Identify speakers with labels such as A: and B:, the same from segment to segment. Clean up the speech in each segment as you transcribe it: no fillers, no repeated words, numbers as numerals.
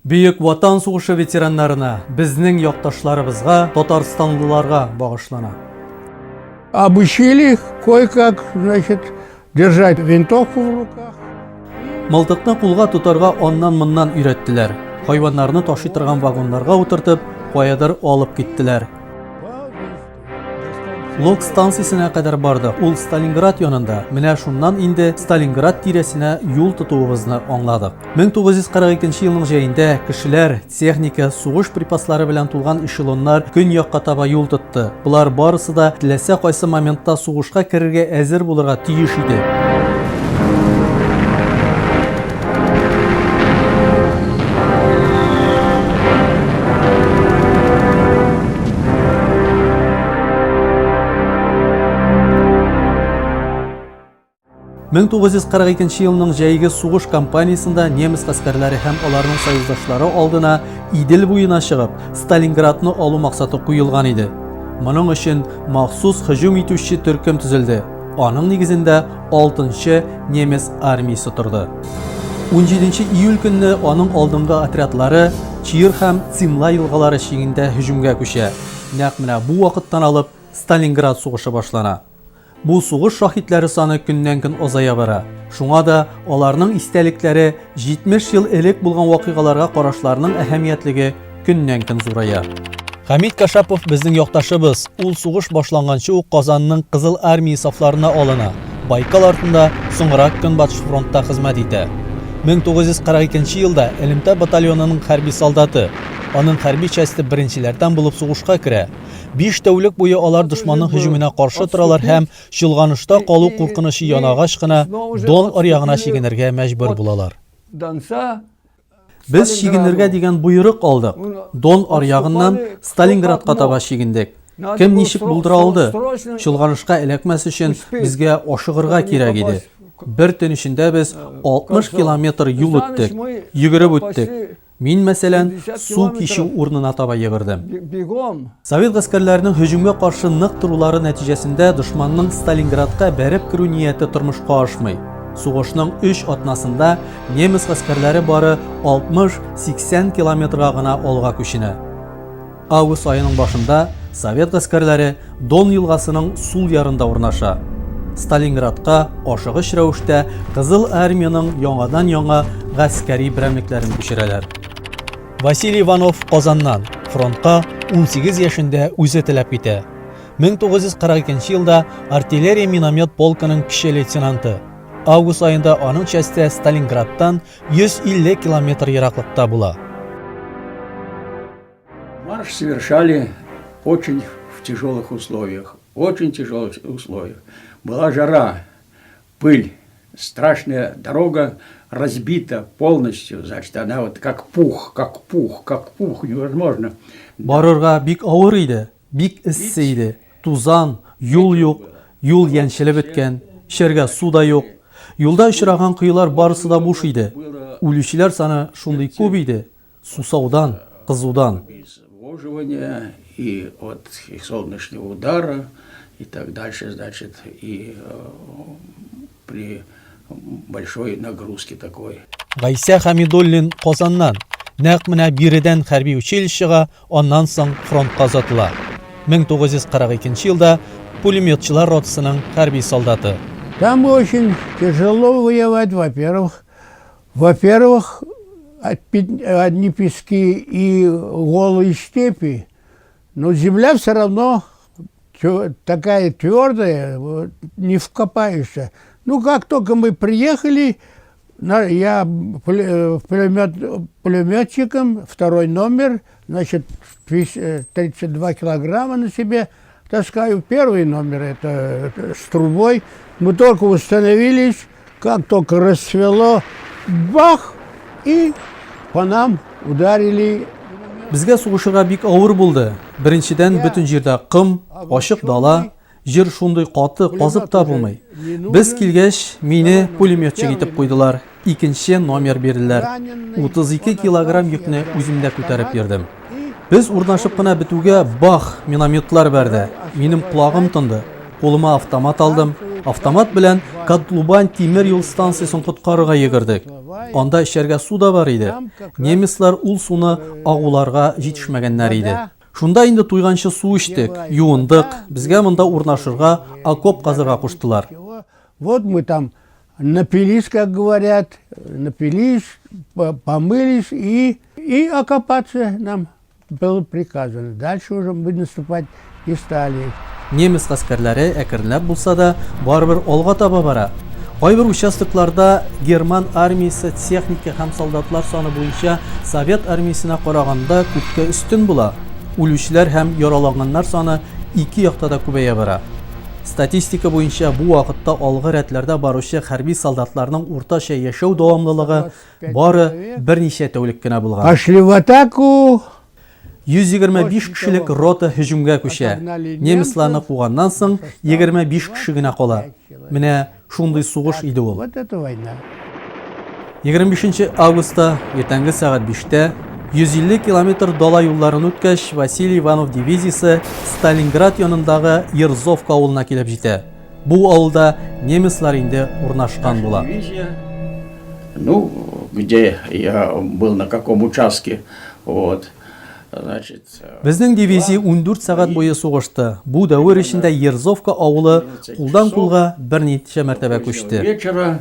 A: Бүйік Ватан сугышы ветераннарына, безнең якташларыбызга, татарстанлыларга багышлана.
B: Обучили их кое-как, значит, держать винтовку в руках.
A: Мылтыкны кулга тутарга аннан-моннан өйрәттеләр. Хайваннарны ташый торган вагоннарга утыртып, каядыр алып киттеләр. Лок станциясына кадәр барды. Ул Сталинград янында. Менә шуннан инде Сталинград тирәсенә юл тотуыбызны аңладык. 1942 елның җәендә кешеләр, техника, сугыш припаслары белән тулган эшелоннар көньякка таба юл тотты. Булар барысы да теләсә кайсы моментта сугышка керергә әзер булырга тиеш иде. 1942 елның җәйге сугыш кампаниясында немец гаскәрләре һәм аларның союздашлары алдына Идел буена чыгып, Сталинградны алу максаты куелган иде. Моның өчен махсус һөҗүм итүче төркем төзелде. Аның нигезендә 6-нчы немец армиясе торды. 17 июль көнне аның алдынгы отрядлары Чир һәм Цимла елгалары шигендә һөҗүмгә күчә. Нәкъ менә бу вакыттан алып Сталинград сугышы башлана. Бу сугыш шаһитләре саны көннән-көн азая бара. Шуңа да аларның истәлекләре 70 ел элек булган вакыйгаларга карашларының әһәмиятлеге көннән-көн зурая. Хамид Кашапов безнең якташыбыз. Ул сугыш башланганчы ук Казанның Кызыл армия сафларына алына. Байкал артында соңрак Көнбатыш фронтта хезмәт итә. 1942 елда Элемтә батальонының хәрби солдаты. Аның хәрби части беренчеләрдән булып сугышка керә. 5 тәүлек буе алар дошманның һөҗүменә каршы торалар һәм чолганышта калу куркынышы янагач кына Дон аръягына чигенергә мәҗбүр булалар. Без чигенергә дигән буйрык алдык. Дон аръягыннан Сталинградка таба чигендек. Кем ничек булдыра алды? Чолганышка эләкмәс өчен безгә ашыгырга кирәк иде. Бер төн эчендә без 60 километр юл үттек, йөгереп үттек. Мин, мәсәлән, су кичү урынына таба йөгердем. Совет гаскәрләренең һөҗүмгә каршы нык торулары нәтиҗәсендә дошманның Сталинградка бәреп керү нияте тормышка ашмый. Сугышның 3 атнасында немец гаскәрләре бары 60-80 километрга гына алга күченә. Август аеның башында Совет гаскәрләре Дон елгасының сул ярында урнаша. Сталинградка ашыгыч рәвештә Кызыл армияның яңадан-яңа гаскәри берәмлекләрен күчерәләр. Василий Иванов Казаннан фронтка 18 яшендә үзе теләп китә. 1942 елда артиллерия миномет полкының кече лейтенанты. Август айында аның части Сталинградтан 150 километр ераклыкта була.
C: Марш совершали очень в тяжелых условиях. Очень тяжелых условиях. Была жара, пыль, страшная дорога разбита полностью, значит, она вот как пух, невозможно.
A: Барырга бик авыр иде, бик иссе иде. Тузан, юл юк, юл янчелеп беткән, эчәргә су да юк. Юлда очраган кыйлар барысы да буш иде. Үлүчеләр саны шундый күп иде. Сусаудан, кызудан.
C: И от солнечного удара, и так дальше, значит, и при большой нагрузке такой.
A: Гайса Хамидуллин Казаннан. Нәкъ менә биредән хәрби училищега, аннан соң фронтка озатыла. 1942 елда пулеметчылар ротасының хәрби солдаты.
B: Там очень тяжело воевать, во-первых, одни пески и голые степи, но земля все равно такая твердая, не вкопаешься. Ну, как только мы приехали, я пулеметчиком, второй номер, значит, 32 килограмма на себе таскаю. Первый номер, это с трубой. Мы только установились, как только расцвело, бах, и по нам ударили.
A: Безгә сугышырга бик авыр булды. Беренчедән бөтен җирдә кым, ачык дала, җир шундый каты, казып та булмый. Без килгәч, мине пулеметчик итеп куйдылар. Икенче номер бирделәр. 32 килограмм йөкне үземдә күтәреп йөрдем. Без урнашып кына бетүгә бах, минометлар бәрде. Минем кулагым тынды. Кулыма автомат алдым. Автомат белән Котлубан тимер юл станциясын коткарырга йөгердек. Анда эчәргә су да бар иде. Немецлар ул суны агуларга җитешмәгәннәр иде. Шунда инде туйганчы су эчтек, юындык, безгә монда урнашырга окоп казырга куштылар.
B: Вот мы там напились, как говорят, помылись и окопаться нам было приказано. Дальше уже мы наступать не стали.
A: Немец гаскәрләре әкренләп булса да барыбер алга таба бара. Кайбер участокларда герман армиясе техника һәм солдатлар саны буенча Совет армиясенә караганда күпкә өстен була. Үлүчеләр һәм яраланганнар саны ике якта да күбәя бара. Статистика буенча бу вакытта алгы рәтләрдә баручы хәрби солдатларның уртача яшәү дәвамлылыгы бары берничә тәүлек кенә булган.
B: Пошли в атаку.
A: 125 кешелек рота һөҗүмгә күчә. Немецларны куганнан соң 25 кеше генә кала. Менә шундый сугыш иде ул.
B: Вот это война.
A: 25 августта иртәнге сәгать 5-тә 150 километр дала юлларын үткәч, Василий Иванов дивизиясе Сталинград янындагы Ерзовка авылына килеп җитә. Бу авылда немецлар инде урнашкан була.
C: Ну, где я был, на каком участке, вот, значит...
A: Безнең дивизия 14 сәгать буе сугышты. Бу дәвер эчендә Ерзовка авылы кулдан кулга берничә мәртәбә күчте.
C: Вечера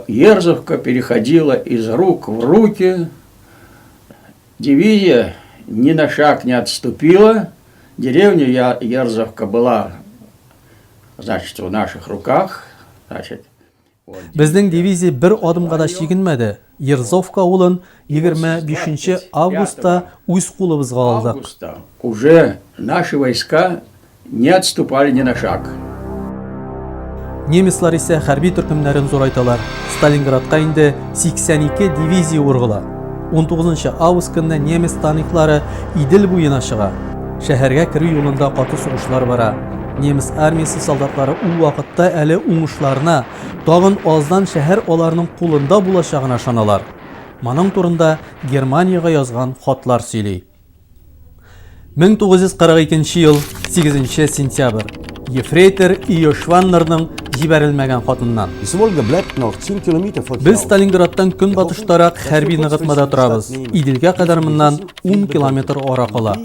C: Ерзовка переходила из рук в руки. Дивизия ни на шаг не отступила. Деревня Ерзовка была, значит, в наших руках. Значит, вот.
A: Безнең дивизия бер адымга да чигенмәде. Ерзовка авылын 25 августта үз кулыбызга алдык.
C: Августа уже наши войска не отступали ни на шаг.
A: Немецлар исә хәрби төркемнәрен зурайталар. Сталинградка инде 82 дивизия ургыла. 19 август көнне немец танклары Идел буена чыга. Шәһәргә керү юлында каты сугышлар бара. Немец армиясе солдатлары ул вакытта әле уңышларына, тагын аздан шәһәр аларның кулында булачагына ышаналар. Моның турында Германияга язган хатлар сөйли. 1942 ел 8 сентябрь. Ефрейтор Ио Шваннерның җибәрелмәгән хатыннан. Без Сталинградтан көнбатыштарак хәрби ныгытмада торабыз. Иделгә кадәр моннан 10 километр ара кала.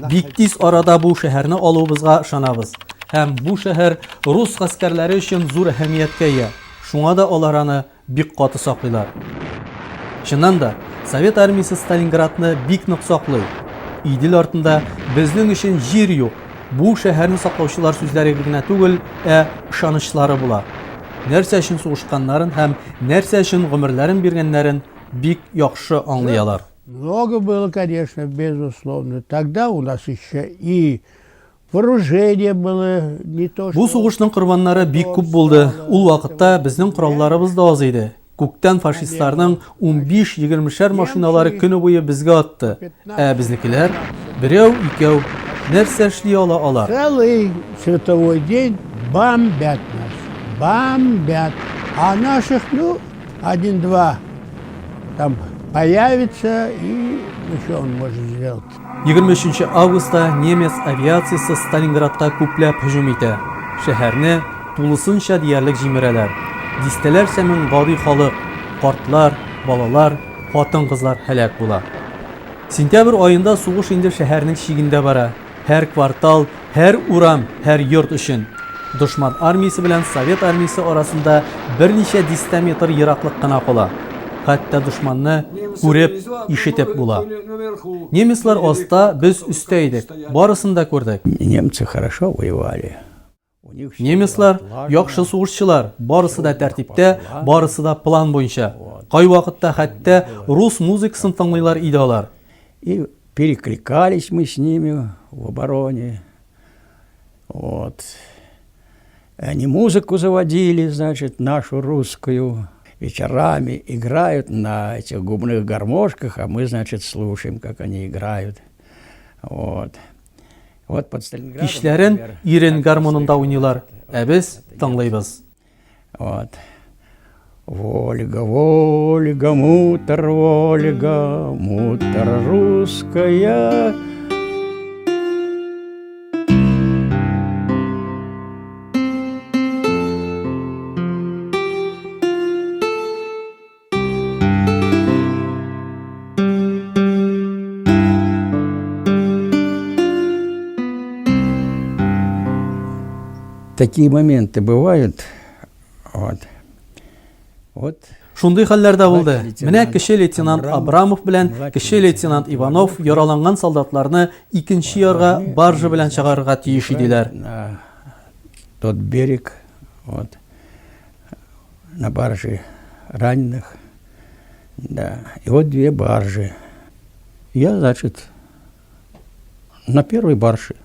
A: Бик тиз арада бу шәһәрне алуыбызга ышанабыз. Һәм бу шәһәр рус гаскәрләре өчен зур әһәмияткә ия. Шуңа да алар аны бик каты саклыйлар. Чыннан да, Совет армиясе Сталинградны бик нык саклый. Идел артында безнең өчен җир юк. Бу шәһәрне саклаучылар сүзләре генә түгел, ышанычлары була. Нәрсә өчен сугышканнарын һәм нәрсә өчен гомерләрен биргәннәрен бик яхшы аңлыйлар.
B: Много было, конечно, безусловно. Тогда у нас еще и вооружение было не то, что...
A: Бу сугышның корбаннары бик күп булды. Ул вакытта безнең коралларыбыз да аз иде. Күктән фашистларның 15-20 машиналары көне буе безгә атты. Безнекеләр берәү, икәү нәрсә эшли алар.
B: Целый световой день бомбят нас. Бомбят. А наших, ну, 1-2 там появится, и что он может сделать?
A: 23 августта немец авиациясе Сталинградка күпләп һөҗүм итә. Шәһәрне тулысынча диярлек җимерәләр. Дистәләрчә мең гади халык, картлар, балалар, хатын-кызлар һәлак була. Сентябрь аенда сугыш инде шәһәрнең чигендә бара. Һәр квартал, һәр урам, һәр йорт өчен. Дошман армиясе белән Совет армиясе арасында берничә дистәметр ераклык кына кала. Хәтта дошманны күреп, ишетеп була. Немецлар аста, без өстә идек. Барысын да күрдек.
C: Немцы хорошо воевали.
A: Немецлар яхшы сугышчылар, барысы да тәртиптә, барысы да план буенча. Кай вакытта хәтта рус музыкасын тыңлыйлар иде алар.
C: И перекликались мы с ними в обороне. Вот. Они музыку заводили, значит, нашу русскую. Вечерами играют на этих губных гармошках, а мы, значит, слушаем, как они играют. Вот. Вот под Сталинградом.
A: Кичләрен ирен гармонында уйныйлар, без тыңлыйбыз.
C: Вот. Вольга, Вольга, мутор, Вольга, мутор русская. такие моменты бывают. Вот.
A: Шундый хәлләрдә булды. Менә кече лейтенант Абрамов белән кече лейтенант Иванов яраланган солдатларны икенче ярга баржа белән чыгарырга тиеш иделәр.
C: На тот берег, вот, на барже раненых. Да. И вот две баржи. Я, значит, на первой барже.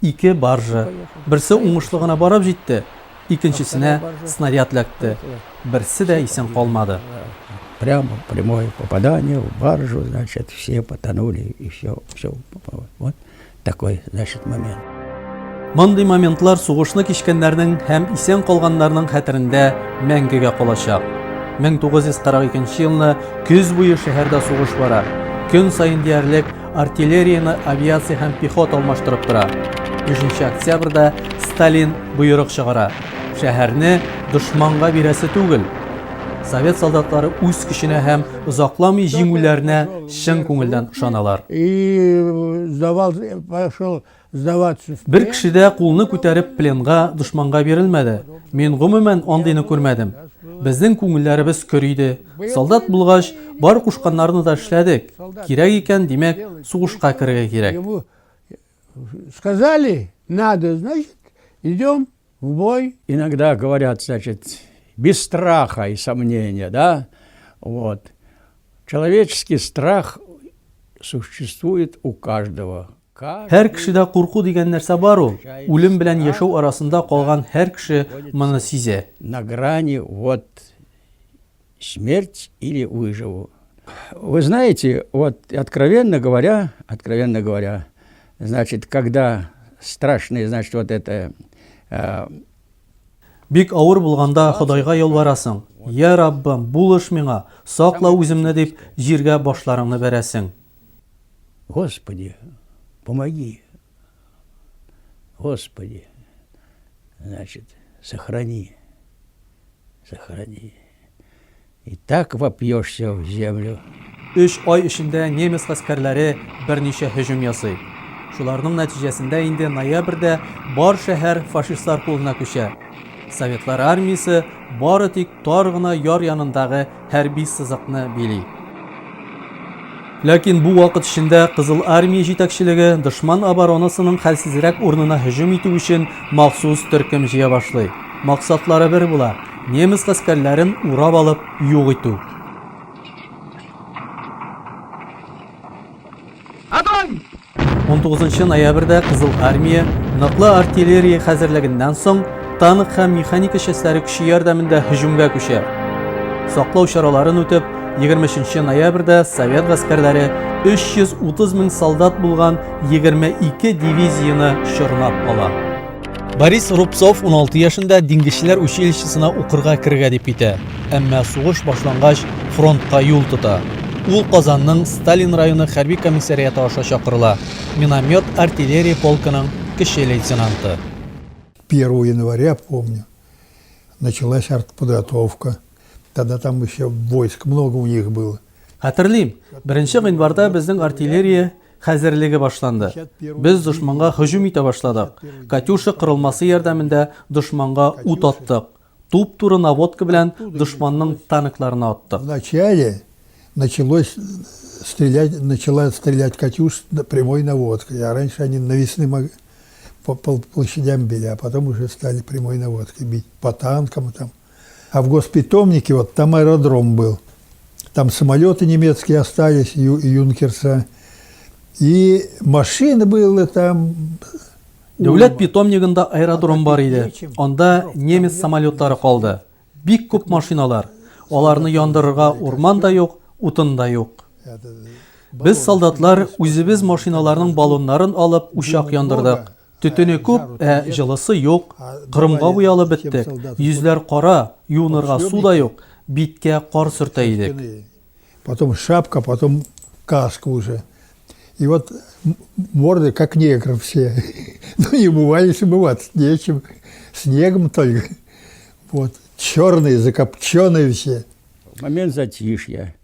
A: Ике баржа. Берсе уңышлы гына барып җитте, икенчесенә снаряд эләкте. Берсе дә исән калмады.
C: Прямо прямое попадание в баржу, значит, все потонули и все. Вот такой, значит, момент.
A: Мондый моментлар сугышны кичкәннәрнең һәм исән калганнарның хәтерендә мәңгегә калачак. 1942 елны көз буе шәһәрдә сугыш бара. Көн сайын диярлек артиллерияны авиация һәм пехота алмаштырып тора. 5 октябрьдә Сталин боерык чыгара. Шәһәрне дошманга бирәсе түгел. Совет солдатлары үз көченә һәм озакламый җиңүләренә чын күңелдән ышаналар.
B: И пошел сдаваться в
A: Бер кеше дә кулны күтәреп пленга дошманга бирелмәде. Мин гомумән андыйны күрмәдем. Безнең күңелләребез көриде. Солдат булгач, бар кушканнарны да эшләдек. Кирәк икән, димәк, сугышка керергә кирәк.
B: Ему сказали, надо, значит, идем в бой.
C: Иногда говорят, значит, без страха и сомнения, да, вот. Человеческий страх существует у каждого.
A: Һәр кешедә курку дигән нәрсә бар ул. Үлем белән яшәү арасында калган һәр кеше моны сизә.
C: На грани вот смерть или выживу. Вы знаете, вот откровенно говоря, значит, когда страшные, значит, вот это
A: Бик авыр булганда Худайга ялварасың. Я Раббым, булыш миңа, сакла үземне дип җиргә башларыңны бәрәсең.
C: Господи, помоги. Господи, значит, сохрани. И так вопьешься в землю.
A: 3 ай эчендә немец гаскәрләре берничә һөҗүм ясый. Шуларның нәтиҗәсендә инде ноябрьдә бар шәһәр фашистлар кулына күчә. Советлар армиясе бары тик тар гына яр янындагы хәрби сызыкны били. Ләкин бу вакыт эчендә Кызыл армия җитәкчелеге дошман оборонасының хәлсезрәк урынына һөҗүм итү өчен махсус төркем җыя башлый. Максатлары бер була: немец гаскәрләрен урап алып юк итү. 19 ноябрьдә Кызыл армия ныклы артиллерия хәзерлегеннән соң танк һәм механика частьләре көче ярдәмендә һөҗүмгә күчә. Саклау чараларын үтеп, 23 ноябрьдә Совет гаскәрләре 330 мең солдат булган 22 дивизияны чорнап ала. Борис Рубцов 16 яшендә диңгезчеләр училищесына укырга керергә дип итә, әмма сугыш башлангач фронтка юл тота. Ул Казанның Сталин районы хәрби комиссариаты аша чакырыла. Миномет артиллерия полкының кече лейтенанты.
D: 1 января, помню, началась артподготовка. Тогда там еще войск много у них было.
A: Хәтерлим, 1 гыйнварда безнең артиллерия хәзерлеге башланды. Без дошманга һөҗүм итә башладык. Катюша кырылмасы ярдәмендә дошманга ут аттык. Туп-туры наводка белән дошманның танкларына аттык.
D: Вначале начала стрелять «Катюш» прямой наводкой. А раньше они навесны по площадям били, а потом уже стали прямой наводкой бить по танкам. Там. А в госпитомнике вот там аэродром был. Там самолеты немецкие остались, юнкерса. И машины были там.
A: Дәүләт питомнигында аэродром бар иде. Анда немец самолетлары калды. Бик күп машиналар. Аларны яндырырга урман да юк, утын да юк. Без солдатлар үзебез машиналарның баллоннарын алып учак яндырдык. Төтене күп, җылысы юк. Кырымга буялып беттек. Йөзләр кара, юынырга су да юк. Биткә кар сөртә идек.
D: Потом шапка, потом каска уже. И вот морды как негры все. Ну не умывались умываться, нечем. Снегом только. Вот. Черные, закопченные все.
C: В момент затишья.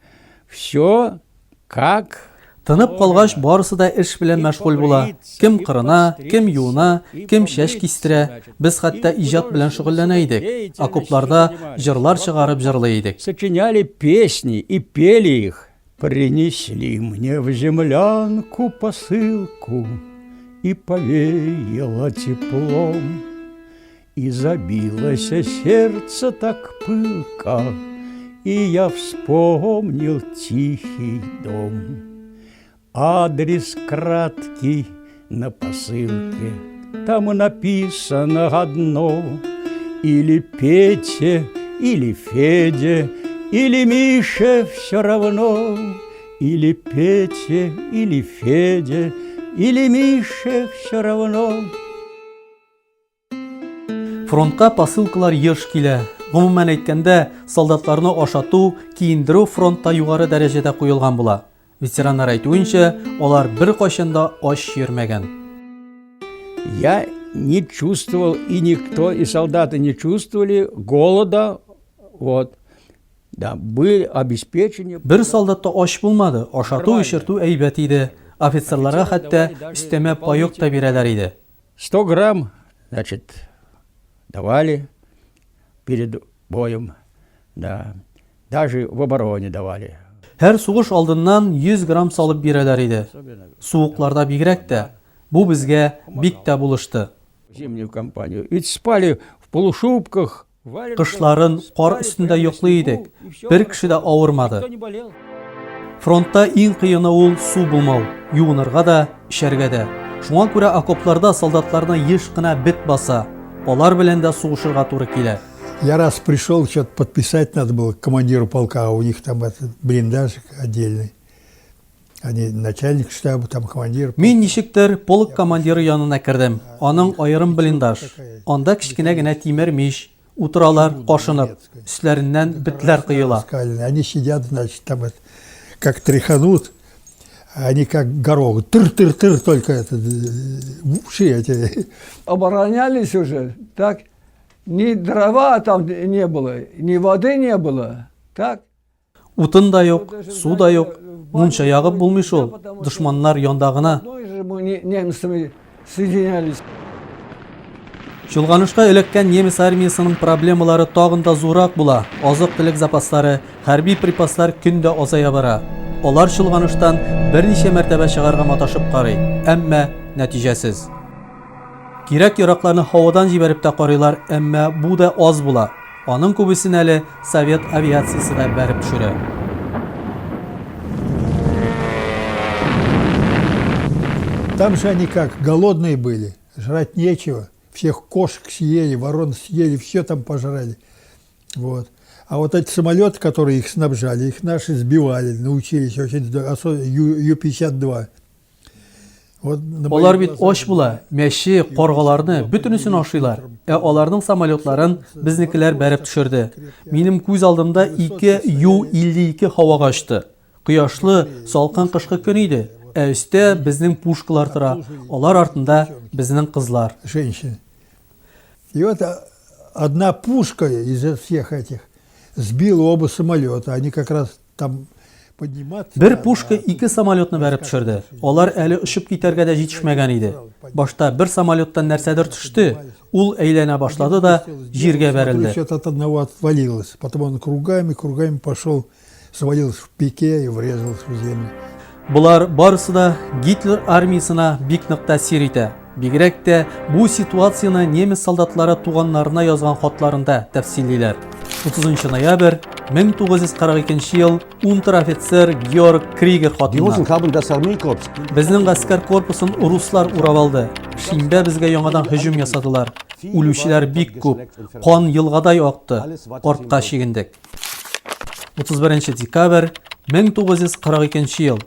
C: Все как
A: Тынып калгач, барысы да эш белән мәшгуль була. Кем кырына, кем юына, кем шәш кистерә. Без хәтта иҗат белән шөгыльләнә идек. Окопларда җырлар чыгарып җырлый идек.
C: Сочиняли песни и пели их. Принесли мне в землянку посылку, и повеяло теплом, и забилось сердце так пылко, и я вспомнил тихий дом. Адрес краткий на посылке, там написано одно: или Пете, или Феде, или Мише, все равно. Или Пете, или Феде, или Мише, все равно.
A: Фронтка посылкалар еш килә. Гомумән әйткәндә, солдатларны ашату, киендерү фронтта югары дәрәҗәдә куелган була. Ветераннар әйтүенчә, алар бер кайчанда аш йөрмәгән.
C: Я не чувствовал, и никто, и солдаты не чувствовали голода. Вот. Да, были обеспечены.
A: Бер солдатта аш булмады. Ашату, эшертү әйбәт иде. Офицерларга хәтта өстәмә паёк та бирәләр иде.
C: 100 грамм, значит, давали перед боем. Да. Даже в обороне давали.
A: Һәр сугыш алдыннан 100 грамм салып бирәләр иде. Суыкларда бигрәк тә. Бу безгә бик тә булышты.
C: Зимнюю кампанию. Ведь спали в полушубках.
A: Кышларын кар өстендә йоклый идек. Бер кеше дә авырмады. Фронтта иң кыены ул су булмау. Юынырга да, эшәргә дә. Шуңа күрә окопларда солдатларны еш кына бет баса. Алар белән дә сугышырга туры килә.
D: Я раз пришел, что-то подписать надо было командиру полка, а у них там этот блиндаж отдельный. Они начальник штаба, там командир.
A: Мин ничектер полк командиры янына кердем. Аның аерым блиндаж. Анда кичкенә генә тимер мич. Утыралар, кашынып. Өсләреннән битләр кыела.
D: Они сидят, значит, там это, как тряханут, а они как горох. Тыр-тыр-тыр, только это, уши эти.
E: Оборонялись уже, так? Ни дрова там не было, ни воды не было, так?
A: Утын да юк, су да юк. Мунча ягып булмый шул. Дошманнар янда гына.
E: Одной же мы немцами соединялись.
A: Чолганышка эләккән немец армиясының проблемалары тагын да зурак була. Азык-төлек запаслары, хәрби припаслар көндә азая бара. Алар чолганыштан берничә мәртәбә чыгарга маташып карый, әмма нәтиҗәсез. Кирәк яракларны һавадан җибәреп тә карыйлар, әмма бу да аз була. Аның күбесен әле Совет авиациясе дә бәреп төшерә.
D: Там же они как, голодные были, жрать нечего. Всех кошек съели, ворон съели, все там пожрали. Вот. А вот эти самолеты, которые их снабжали, их наши сбивали, научились очень, особенно Ю-52. Вот
A: Алар бит аш була, мәче, каргаларны бөтенесен ашыйлар. Аларның самолетларын безнекеләр бәреп төшерде. Минем күз алдымда 2 Ю-52 һавага очты. Кояшлы, салкын кышкы көн иде. Өстә безнең пушкалар тора. Алар артында безнең кызлар.
D: Женщины. И вот одна пушка из всех этих сбила оба самолета. Они как раз там подниматься.
A: Бер пушка 2 самолетны бәреп төшерде. Алар әле очып китәргә дә җитешмәгән иде. Башта бер самолеттан нәрсәдер төште. Ул әйләнә башлады да җиргә бәрелде.
D: Что-то от одного отвалилось. Потом он кругами пошел, свалился в пике и врезался в землю.
A: Булар барысы да Гитлер армиясына бик нык тәэсир итә. Бигрәк тә бу ситуацияны немец солдатлары туганнарына язган хатларында тәфсиллиләр. 30 ноябрь 1942 ел унтер-офицер Георг Кригер хатына. Безнең гаскәр корпусын руслар урап алды. Шимбә безгә яңадан һөҗүм ясадылар. Үлүчеләр бик күп. Кан елгадай акты. Артка чигендек. 31 декабрь 1942 ел.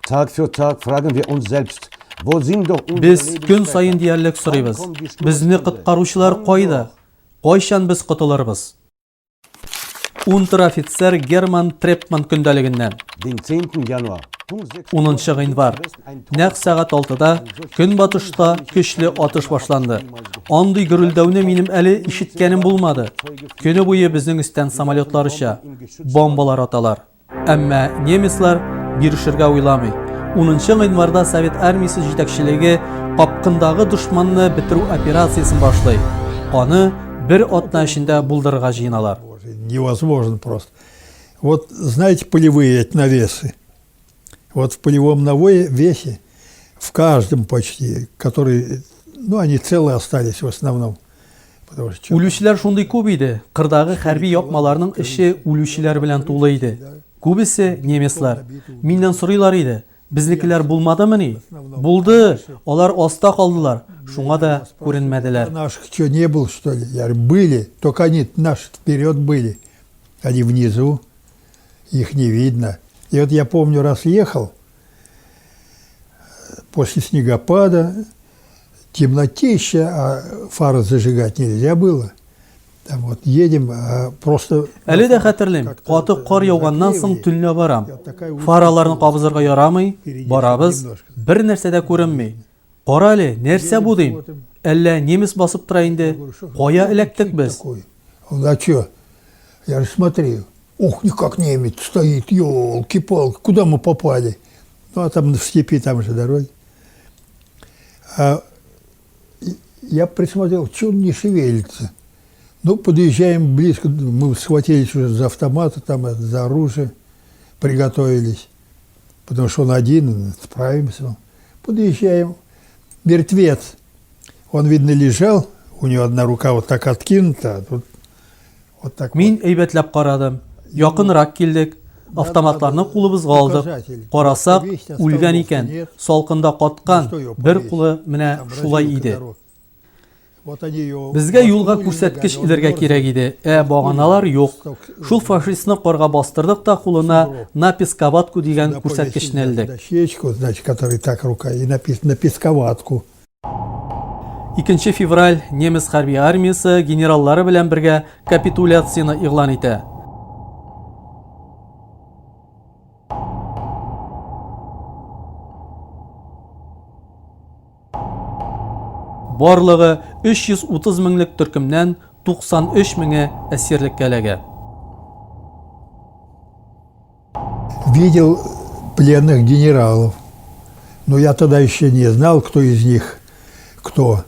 F: Tag für Tag fragen wir uns selbst, wo sind doch
A: Без көн сайын диярлек сорыйбыз. Безне коткаручылар кайда? Кайчан без котылырбыз? Унтер-офицер Герман Трепман көндәлегеннән.
F: den 10. Januar.
A: 10 гыйнвар. Нәкъ сәгать 6-да көнбатышта көчле атыш башланды. Андый гөрелдәүне минем әле ишеткәнем булмады. Көне буе безнең өстән самолетлар оча, бомбалар аталар. Әмма немецлар бирешергә уйламый. 10 гыйнварда Совет армиясе җитәкчелеге капкындагы дошманны бетерү операциясын башлый. Аны бер атна эчендә булдырырга җыеналар.
D: Невозможно просто. Вот знаете полевые эти навесы? Вот в полевом навесе, в каждом почти, который, ну они целые остались в основном. Потому что
A: Үлүчеләр шундый күп иде. Кырдагы хәрби япмаларның эче үлүчеләр белән тулы иде. Күбесе немецлар. Миннән сорыйлар иде. Безнекеләр булмадымы ни? Булды. Алар аста калдылар. Шуңа да күренмәделәр.
D: наших что, не было, что ли? Я говорю, были, только они наши вперед были. Они внизу, их не видно. И вот я помню, раз ехал, после снегопада, темнотища, а фары зажигать нельзя было. Там вот едем, а просто...
A: Әле дә хәтерлим. Каты кар яуганнан соң төнлә барам. Фараларны кабызырга ярамый, барабыз, бер нәрсә дә күренми. Кара әле, нәрсә бу дим? Әллә немец басып тора инде? Кая эләктек без?
D: Такой. Он, а что? Я говорю, смотри, ух, как немец стоит, елки-палки, куда мы попали? Ну, а там в степи, там же дороги. А я присмотрел, что он не шевелится. Ну, подъезжаем близко, мы схватились уже за автоматы, там, за оружие, приготовились, потому что он один, справимся. Подъезжаем, мертвец. Он, видно, лежал, у него одна рука вот так откинута, а тут вот так
A: Мин әйбәтләп карадым. Якынрак килдек. Автоматларны кулыбызга алдык. Карасак, үлгән икән. Салкында каткан. Бер кулы менә шулай иде. Безгә юлга күрсәткеч иләргә кирәк иде. Баганалар юк. Шул фашистны карга бастырдык та кулына на песковатку дигән күрсәткечне элдек.
D: Дощечку, значит, который так рука, и написано на песковатку.
A: 2 февраль немец хәрби армиясе генераллары белән бергә капитуляцияны игълан итә. Барлыгы 330 меңлек төркемнән 93 меңе әсирлеккә эләгә.
D: Видел пленных генералов, но я тогда еще не знал, кто из них кто.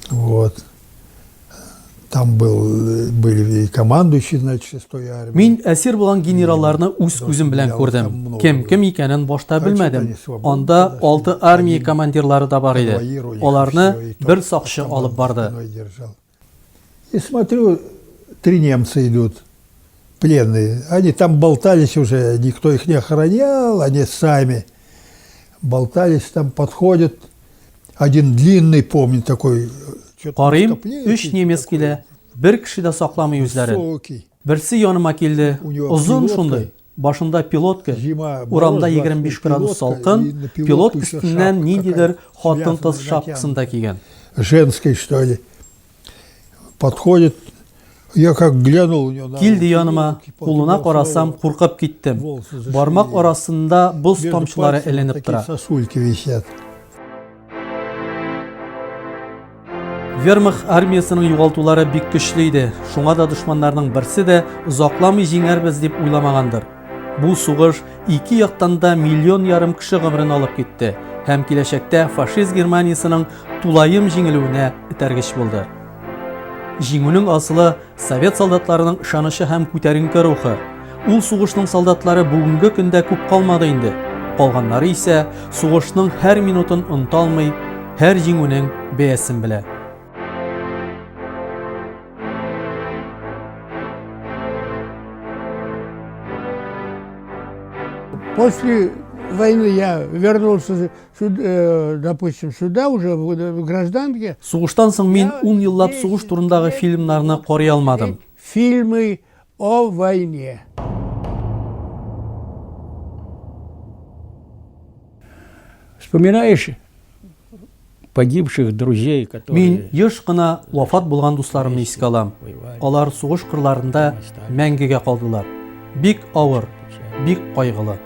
D: Вот. Там были и командующие, значит, 6-й армии.
A: Мин әсир булган генералларны үз күзем белән күрдем. Кем икәнен башта белмәдем. Анда 6 армия командирлары да бар иде. Аларны бер сакчы алып барды.
D: И смотрю, 3 немца идут, пленные. Они там болтались уже, никто их не охранял, они сами болтались, там подходят. Один длинный, помню, такой...
A: Карыйм, 3 немец килә, бер кеше дә сакламый үзләрен.
D: Высокий.
A: Берсе яныма килде, озын шундый, башында пилотка, урамда 25 градус салкын, пилот өстеннән ниндидер хатын-кыз шапкасында кигән.
D: Женской, что ли. Подходит, я как глянул у него на...
A: Килде яныма, кулына карасам, куркып киттем. Бармак арасында боз тамчылары эленеп тора.
D: Такие сосульки висят.
A: Вермах армиясының югалтулары бик көчле иде. Шуңа да дошманнарның берсе дә озакламый җиңәрбез дип уйламагандыр. Бу сугыш 2 яктан да миллион ярым кеше гомерен алып китте һәм киләчәктә фашист Германиясының тулаем җиңелүенә этәргеч булды. Җиңүнең асылы совет солдатларының ышанышы һәм күтәренке рухы. Ул сугышның солдатлары бүгенге көндә күп калмады инде. Калганнары исә сугышның һәр минутын оныта алмый, һәр җиңүнең бәясен белә.
B: После войны я вернулся, допустим, сюда уже в гражданке.
A: Сугыштан соң мин 10 еллап сугыш турындагы фильмнарны карый алмадым.
B: Фильмы о войне.
C: Вспоминаешь погибших друзей, которые...
A: Мин еш кына вафат булган дусларымны искә алам. Алар сугыш кырларында мәңгегә калдылар. Бик авыр, бик кайгылы.